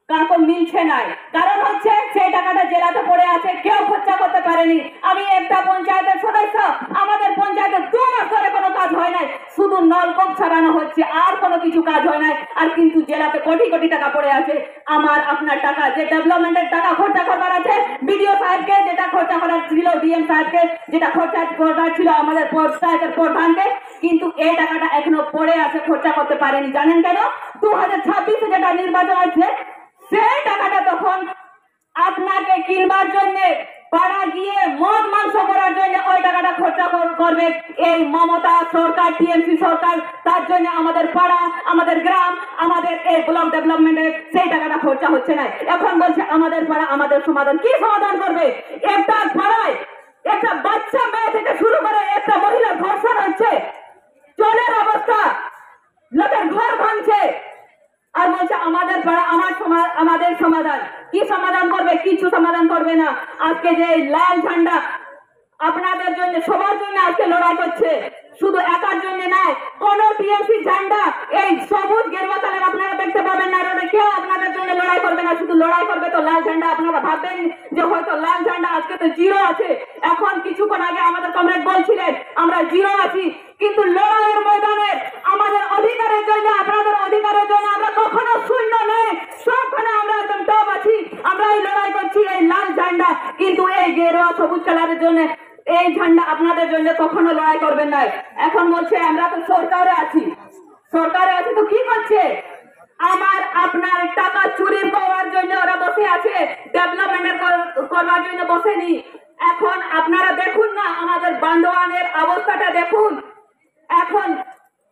কাউকে মিলছে নাই। কারণ হচ্ছে সেই টাকাটা জেলাতে পড়ে আছে, কেউ খরচা করতে পারেনি। আমি একটা পঞ্চায়েতের সদস্য, আমাদের পঞ্চায়েতে 2 মাস ধরে কোনো কাজ হয় নাই, শুধু নলকূপ ছাড়ানো হচ্ছে, আর কোনো কিছু কাজ হয় নাই। আর কিন্তু জেলাতে কোটি কোটি টাকা পড়ে আছে। আমার আপনার টাকা, যে ডেভেলপমেন্টের টাকা খরচা করবার আছে, বিডিও সাহেবকে যেটা খরচা করার ছিল, ডিএম সাহেবকে যেটা খরচা করার ছিল, আমাদের পঞ্চায়েতের প্রধানকে, কিন্তু এই টাকাটা এখনো পড়ে আছে, খরচা করতে পারেনি। জানেন কেন? 2026 যেটা নির্বাচন আছে, সেই টাকাটা তখন আপনাকে কিনবার জন্য, পাড়া গিয়ে মদ মাংস করার জন্য ওই টাকাটা খরচা করবে এই মমতা সরকার, টিএমসি সরকার। তার জন্য আমাদের পাড়া, আমাদের গ্রাম, আমাদের এই ব্লক ডেভেলপমেন্টে সেই টাকাটা খরচা হচ্ছে না। এখন বলছে আমাদের পাড়া আমাদের সমাধান। কি সমাধান করবে? একটা পাড়ায় একটা বাচ্চা মেয়ে থেকে শুরু করে একটা মহিলা ধর্ষণ হচ্ছে, জলের অবস্থা, লোকের ঘর ভাঙছে, আর বলছে আমাদের পাড়া আমাদের সমাধান। কি সমাধান করবে? কিছু সমাধান করবে না। আজকে যে লাল ঝান্ডা আপনাদের জন্য, সবার জন্য আজকে লড়াই করছে, শুধু একার জন্য নয়। কোন টিএমসি ঝান্ডা এই সবুজ গেরুয়া কালার আপনারা দেখতে পাবেন না রোডে, কেউ আপনাদের জন্য লড়াই করবে না। শুধু লড়াই করবে তো লাল ঝান্ডা। আপনারা ভাববেন যে হয়তো লাল ঝান্ডা আজকে তো জিরো আছে। এখন কিছুক্ষণ আগে আমাদের কমরেড বলছিলেন আমরা জিরো আছি, কিন্তু লড়াইয়ের ময়দানে আমাদের অধিকারের জন্য, আপনাদের অধিকারের জন্য আমরা কখনো শূন্য নেই। সবখানে আমরা একদম টপ আছি। আমরা এই লড়াই করছি এই লাল ঝান্ডা, কিন্তু এই গেরুয়া সবুজ কালারের জন্য, এই ঝান্ডা আপনাদের জন্য কখনো লড়াই করবেন না। এখন বলছে আমরা তো সরকারে আছি, সরকারে আছে তো কি করছে? আমার আপনার টাকা চুরি করার জন্য ওরা বসে আছে, ডেভেলপমেন্ট করবার জন্য বসেনি। এখন আপনারা দেখুন না আমাদের বান্দোয়ানের অবস্থাটা দেখুন। এখন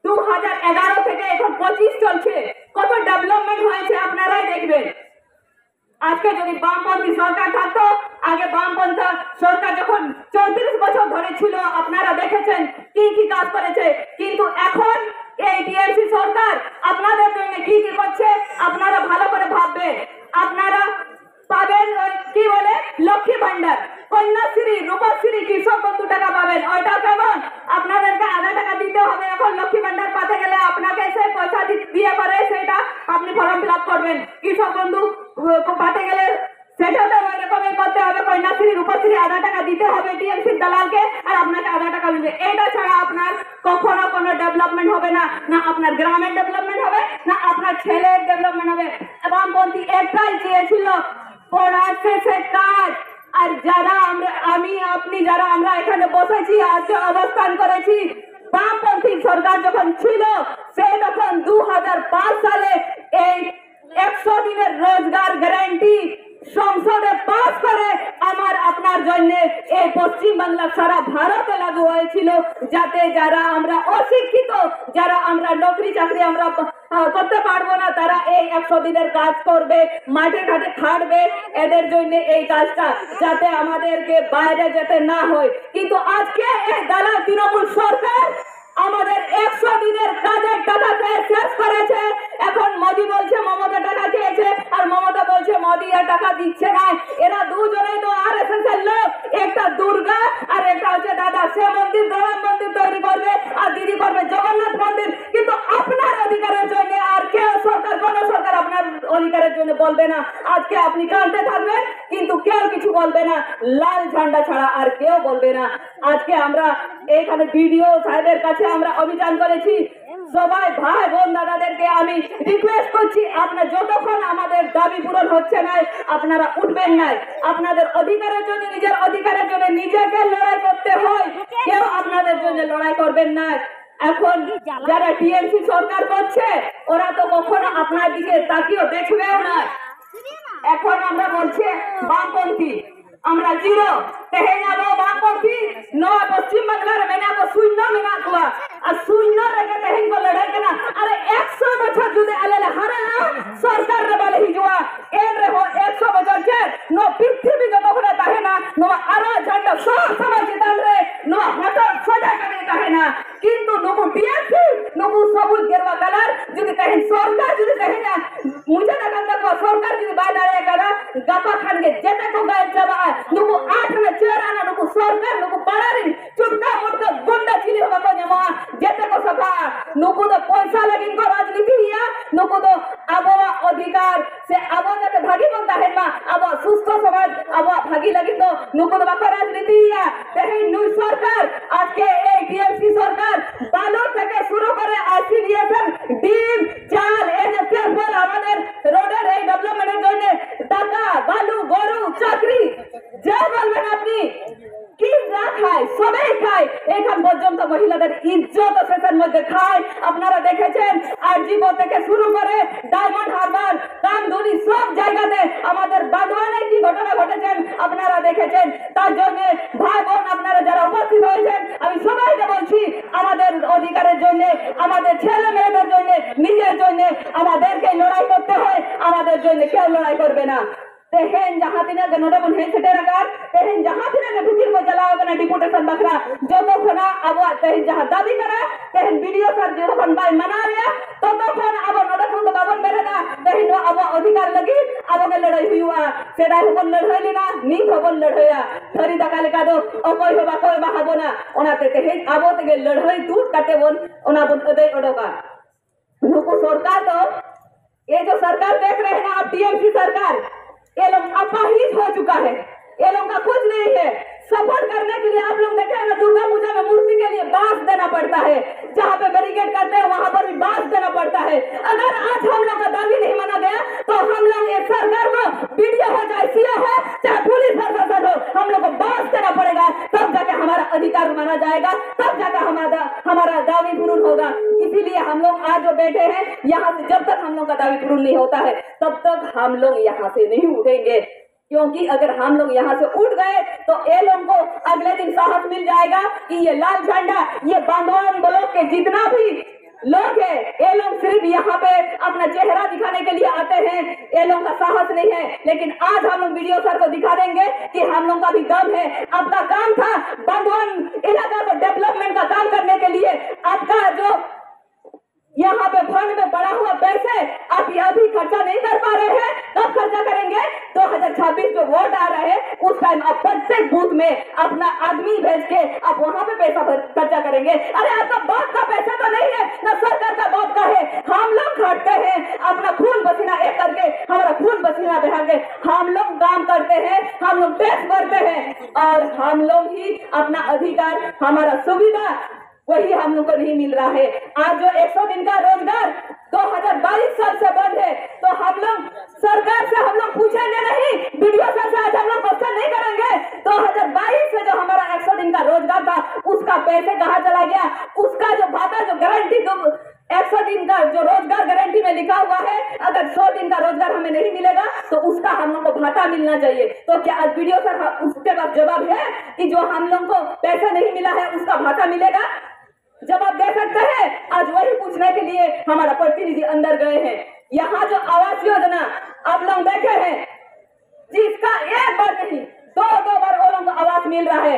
2011 থেকে এখন 25 চলছে, কত ডেভেলপমেন্ট হয়েছে আপনারাই দেখবেন। আজকে যদি বামপন্থী সরকার থাকতো, আগে বামপন্থী সরকার যখন 34 বছর ধরে ছিল, আপনারা দেখেছেন কি কি কাজ করেছে। কিন্তু এখন এই টিএমসি সরকার আপনাদের জন্য কি কি করছে আপনারা ভালো করে ভাববেন। আপনারা পাবেন কি বলে লক্ষ্মী ভান্ডার, কন্যাশ্রী, রূপশ্রী, কৃষক বন্ধু টাকা পাবেন। ওইটা কেমন? আপনাদেরকে 1000 টাকা দিতে হবে। এখন লক্ষ্মী ভান্ডার পাতে গেলে আপনাকে সেই পয়সা দিয়ে পারে, সেটা আপনি ফর্ম ফিল আপ করবেন। কৃষক বন্ধু পাতে গেলে সেটাতে ওই রকমই করতে হবে। কন্যাশ্রী, রূপশ্রী 1000 টাকা দিতে হবে টিএমসি দালালকে, আর আপনাকে 1000 টাকা দিবে। এটা ছাড়া আপনার কখনো কোনো ডেভেলপমেন্ট হবে না। না আপনার গ্রামের ডেভেলপমেন্ট হবে, না আপনার ছেলের ডেভেলপমেন্ট হবে। বামপন্থী একটাই চেয়েছিল পড়ার শেষে কাজ। আর যারা আমি আপনি যারা আমরা এখানে বসেছি, আজকে অবস্থান করেছি, বামপন্থী সরকার যখন ছিল সে তখন 2005 সালে এই 100 দিনের রোজগার গ্যারান্টি সংসদে পাস করে আমার আপনার জন্য এই পশ্চিমবাংলা সারা ভারতে লাগু হয়েছিল, যাতে যারা আমরা অশিক্ষিত, যারা আমরা নকরি চাকরি আমরা করতে পারবো না, তারা এই 100 দিনের কাজ করবে, মাঠে ঘাটে খাটবে। এদের জন্য এই কাজটা, যাতে আমাদেরকে বাইরে যেতে না হয়। কিন্তু আজকে এই দালাল তৃণমূল সরকার আমাদের 100 দিনের কাজের টাকা শেষ করেছে। এখন মোদি বলছে মমতা টাকা চেয়েছে, আর মমতা বলছে মোদি আর টাকা দিচ্ছে না। এরা দুজনেই তো আরএসএস এর লোক। একটা দুর্গা আর একটা হচ্ছে দাদা, সে মন্দির রাম মন্দির তৈরি করবে, আর দিদি করবে জগন্নাথ মন্দির। কিন্তু আপনার অধিকারের জন্য আর কেউ সরকার, কোন সরকার আপনার অধিকারের জন্য বলবে না। আজকে আপনি কাঁদতে থাকবেন, কিন্তু কেউ কিছু বলবে না, লাল ঝান্ডা ছাড়া আর কেউ বলবে না। আজকে আমরা এখানে বিডিও সাহেবের কাছে আমরা অভিযান করেছি। সবাই ভাই বোন দাদাদেরকে আমি রিকোয়েস্ট করছি, আপনার যতক্ষণ আমাদের দাবি পূরণ হচ্ছে না, আপনারা উঠবেন না। আপনাদের অধিকারের জন্য, নিজের অধিকারের জন্য নিজেকে লড়াই করতে হয়, কেউ আপনাদের জন্য লড়াই করবেন না। এখন যারা টিএমসি সরকার করছে, ওরা তো কখনো আপনার দিকে তাকিয়েও দেখবেও না। এখন আমরা বলছি বামপন্থী আমরা জিরো, তেহে যাবো বামপন্থী নয়। পশ্চিমবাংলার মেনাবো শূন্য মেনা কুয়া, আর শূন্য রেখে তেহেন को लड़ाई करना। अरे 100 বছর যদি আলেলে হারা সরকার রে বলে হিজুয়া এর রে 100 বছর যে নো পৃথিবী যতক্ষণ তাহে না, নো আরো ঝান্ডা সব সমাজ জিতান রে, নো হঠাৎ সোজা করে তাহে না। কিন্তু নবু টিএমসি, নবু সবুজ গেরুয়া কালার যদি তেহেন সরকার যদি তেহে না, মুঝে না কান্দা সরকার যদি বাইরে আয়ে गपा खानगे जेते को गायब चबा नुकु 8 में चेराना नुकु सरकार नुकु पड़ारी चुटका मुटका गुंडा चिली होगा को नमा जेते को सभा नुकु तो पैसा लगिन को राजनीति हिया नुकु तो अबवा अधिकार से अबो जते भागी बनता है मा अबो सुस्त समाज अबो भागी लगी तो नुकु तो बाका राजनीति हिया तेहे नुई सरकार आज के ए टीएमसी सरकार बालू থেকে শুরু করে আইসিডিএসএন ডিম চাল এই যে পেপার আমাদের রোডের এই ডেভেলপমেন্টের জন্য টাকা বালু গরু চাকরি যা বলবেন আপনি কি না খায় সবাই খায় এখান পর্যন্ত মহিলাদের ইজ্জত শেষের মধ্যে খায় আপনারা দেখেছেন আরজিবো থেকে শুরু করে ডায়মন্ড হারবার কামদুনি সব জায়গাতে আমাদের বাগবানে কি ঘটনা ঘটেছেন আপনারা দেখেছেন তার জন্য ভাই বোন আপনারা যারা উপস্থিত হয়েছেন আমি সবাইকে বলছি আমাদের অধিকারের জন্য আমাদের ছেলে মেয়েদের জন্য নিজের জন্য আমাদেরকে লড়াই করতে হয় আমাদের জন্য কেউ লড়াই করবে না तेहेन जहां तिना के नोडबन हे सेटेरागार तेहेन जहां तिना के भितिर को चलाओ ना डिपुटेशन बखरा जो तो खना अब तेहेन जहां दाबी करा तेहेन वीडियो सर जो खन बाय मनाया तो खन अब नोडबन को बाबन मेरेना तेहेन अब अधिकार लगी अब के लड़ाई हुआ सेडा होबन लड़ाई ना नी होबन लड़ाया धरी दकाले का दो अकोय होबा कोय बा हबोना ओनाते तेहेन अब ते लड़ाई टूट काटे बन ओना बन अदय ओडोका नुको सरकार तो ये जो सरकार देख रहे हैं ना आप टीएमसी सरकार ये लोग अपाहिज हो चुका है ये लोग का कुछ नहीं है सपोर्ट करने के लिए आप लोग देखे ना दुर्गा पूजा में मूर्ति के लिए बांस देना पड़ता है जहाँ पे बैरिकेड करते हैं वहाँ पर भी बांस देना पड़ता है अगर आज हम लोग का दावी नहीं माना गया तो हम लोग ये सरकार को वीडियो हो चाहे सीओ हो चाहे पुलिस प्रशासन हो हम लोग को बांस देना पड़ेगा तब जाके हमारा अधिकार माना जाएगा तब जाकर हमारा दावी पूर्ण होगा इसीलिए हम लोग आज जो बैठे हैं यहाँ से जब तक हम लोग का दावी पूर्ण नहीं होता है तब तक हम लोग यहाँ से नहीं उठेंगे क्योंकि अगर हम लोग यहाँ से उठ गए तो ये लोगों को अगले दिन साहस मिल जाएगा कि ये लाल झंडा ये बांधवान ब्लॉक के जितना भी लोग है ये लोग सिर्फ यहाँ पे अपना चेहरा दिखाने के लिए आते हैं ये लोग का साहस नहीं है लेकिन आज हम लोग वीडियो सर को दिखा देंगे कि हम लोग का भी दम है आपका काम था बांधवान इलाका को डेवलपमेंट का काम करने के लिए आपका जो यहाँ पे फंड में बढ़ा हुआ पैसे आप अभी खर्चा नहीं कर पा रहे हैं कब खर्चा करेंगे 2026 जो वोट आ रहे हैं उस टाइम आप प्रत्येक बूथ में अपना आदमी भेज के आप वहाँ पे पैसा खर्चा करेंगे अरे आपका बाप का पैसा तो नहीं है ना सरकार का बाप का है हम लोग खटते हैं अपना खून पसीना एक करके हमारा खून पसीना बहा के हम लोग काम करते हैं हम लोग टैक्स भरते हैं और हम लोग ही अपना अधिकार हमारा सुविधा वही हम लोग को नहीं मिल रहा है आज जो 100 दिन का रोजगार 2022 साल से बंद है तो हम लोग सरकार से हम लोग पूछेंगे नहीं वीडियो से आज हम लोग क्वेश्चन नहीं करेंगे 2022 से जो हमारा 100 दिन का रोजगार था उसका पैसे कहाँ चला गया उसका जो भाता जो गारंटी 100 दिन का जो रोजगार गारंटी में लिखा हुआ है अगर 100 दिन का रोजगार हमें नहीं मिलेगा तो उसका हम लोग को भाता मिलना चाहिए तो क्या आज वीडियो सर उसके बाद जवाब है कि जो हम लोग को पैसा नहीं मिला है उसका भाता मिलेगा जवाब दे सकते हैं आज वही पूछने के लिए हमारा प्रतिनिधि अंदर गए हैं यहाँ जो आवास योजना आप लोग देखे हैं जिसका एक बार नहीं दो बार वो लोग को आवास मिल रहा है